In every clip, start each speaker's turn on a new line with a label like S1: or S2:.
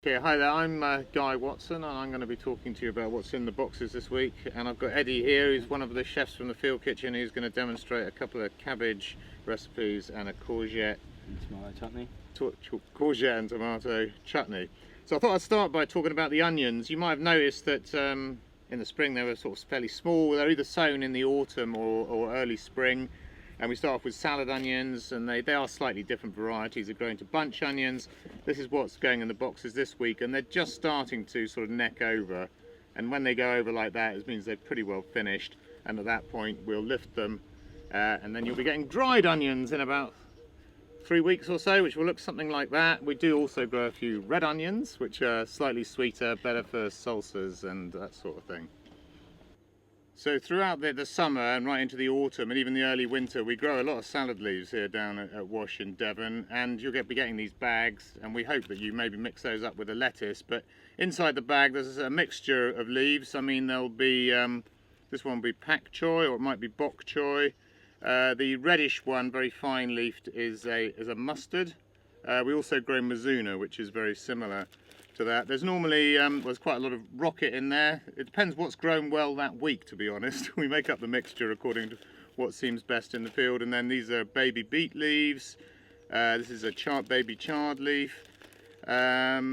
S1: Okay, hi there, I'm Guy Watson and I'm going to be talking to you about what's in the boxes this week. And I've got Eddie here, who's one of the chefs from the field kitchen, who's going to demonstrate a couple of cabbage recipes and a courgette
S2: Tomato chutney.
S1: Courgette and tomato chutney. So I thought I'd start by talking about the onions. You might have noticed that in the spring they were sort of fairly small. They're either sown in the autumn or early spring. And we start off with salad onions, and they are slightly different varieties. They're growing to bunch onions. This is what's going in the boxes this week, and they're just starting to sort of neck over. And when they go over like that, it means they're pretty well finished. And at that point, we'll lift them, and then you'll be getting dried onions in about 3 weeks or so, which will look something like that. We do also grow a few red onions, which are slightly sweeter, better for salsas and that sort of thing. So throughout the summer and right into the autumn and even the early winter, we grow a lot of salad leaves here down at Wash in Devon, and you'll be getting these bags, and we hope that you maybe mix those up with a lettuce. But inside the bag there's a mixture of leaves. I mean, there'll be this one will be pak choy, or it might be bok choy. The reddish one, very fine leafed, is a mustard. We also grow mizuna, which is very similar to that. There's normally there's quite a lot of rocket in there. It depends what's grown well that week, to be honest. We make up the mixture according to what seems best in the field. And then these are baby beet leaves. This is a baby chard leaf. I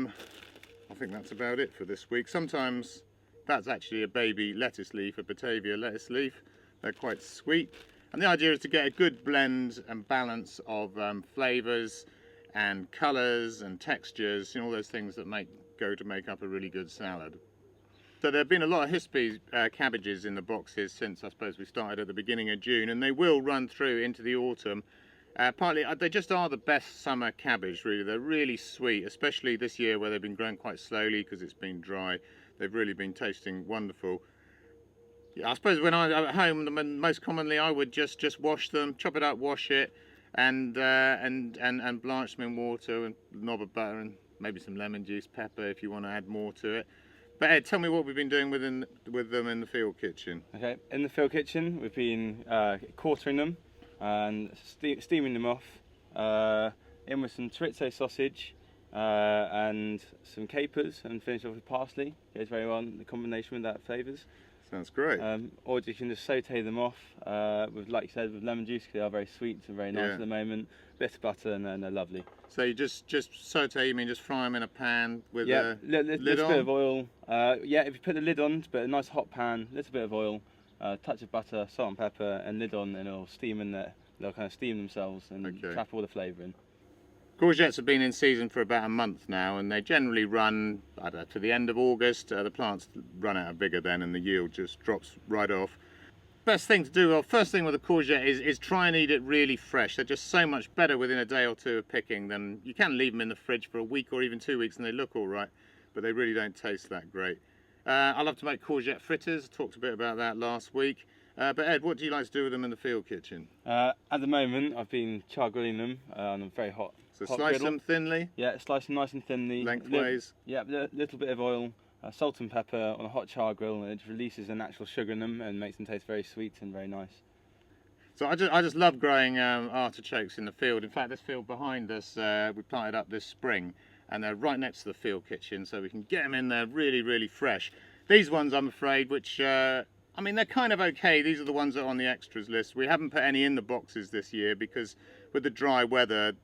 S1: think that's about it for this week. Sometimes that's actually a baby lettuce leaf, a Batavia lettuce leaf. They're quite sweet. And the idea is to get a good blend and balance of flavours and colours and textures, and all those things that make up a really good salad. So there have been a lot of Hispy cabbages in the boxes since, I suppose, we started at the beginning of June, and they will run through into the autumn. Partly they just are the best summer cabbage, really. They're really sweet, especially this year where they've been growing quite slowly because it's been dry. They've really been tasting wonderful. I suppose when I'm at home, most commonly I would just wash them, chop it up, wash it, and blanch them in water and a knob of butter and maybe some lemon juice, pepper if you want to add more to it. But Ed, tell me what we've been doing with them in the field kitchen.
S2: Okay, in the field kitchen we've been quartering them and steaming them off, in with some chorizo sausage and some capers, and finish off with parsley. Goes very well in the combination with that flavours.
S1: Saunds great.
S2: Or you can just saute them off with, like you said, with lemon juice, because they are very sweet and very nice at the moment. Bit of butter, and then they're lovely.
S1: So you just saute, you mean just fry them in a pan with
S2: a
S1: lid
S2: little
S1: on?
S2: Bit of oil. Yeah, if you put the lid on, but a nice hot pan, little bit of oil, touch of butter, salt and pepper, and lid on, and it'll steam in there. They'll kind of steam themselves and trap all the flavour in.
S1: Courgettes have been in season for about a month now, and they generally run, I don't know, to the end of August. The plants run out of vigour then, and the yield just drops right off. Best thing to do, well, first thing with a courgette is try and eat it really fresh. They're just so much better within a day or two of picking than you can leave them in the fridge for a week or even 2 weeks and they look all right, but they really don't taste that great. I love to make courgette fritters. I talked a bit about that last week. But Ed, what do you like to do with them in the field kitchen?
S2: At the moment, I've been char grilling them on a very hot.
S1: So slice them thinly?
S2: Yeah, slice them nice and thinly.
S1: Lengthways?
S2: Yeah, a little bit of oil, salt and pepper on a hot char grill, and it releases the natural sugar in them and makes them taste very sweet and very nice.
S1: So I just love growing artichokes in the field. In fact, this field behind us, we planted up this spring, and they're right next to the field kitchen, so we can get them in there really, really fresh. These ones, I'm afraid, which I mean, they're kind of okay. These are the ones that are on the extras list. We haven't put any in the boxes this year because with the dry weather,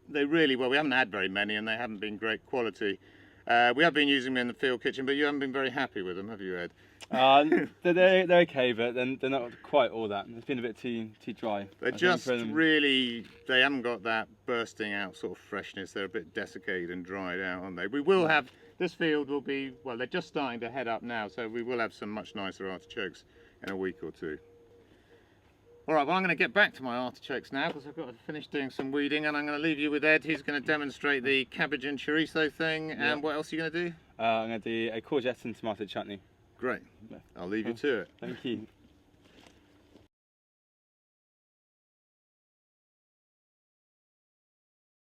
S1: we haven't had very many and they haven't been great quality. We have been using them in the field kitchen, but you haven't been very happy with them, have you, Ed?
S2: They're okay, but they're not quite all that. It's been a bit too dry.
S1: They're just really, they haven't got that bursting out sort of freshness. They're a bit desiccated and dried out, aren't they? We will have, this field will be, well, they're just starting to head up now, so we will have some much nicer artichokes in a week or two. All right, well, I'm going to get back to my artichokes now because I've got to finish doing some weeding, and I'm going to leave you with Ed. He's going to demonstrate the cabbage and chorizo thing. And what else are you going to do?
S2: I'm going to do a courgette and tomato chutney.
S1: Great. I'll leave you to it.
S2: Thank you.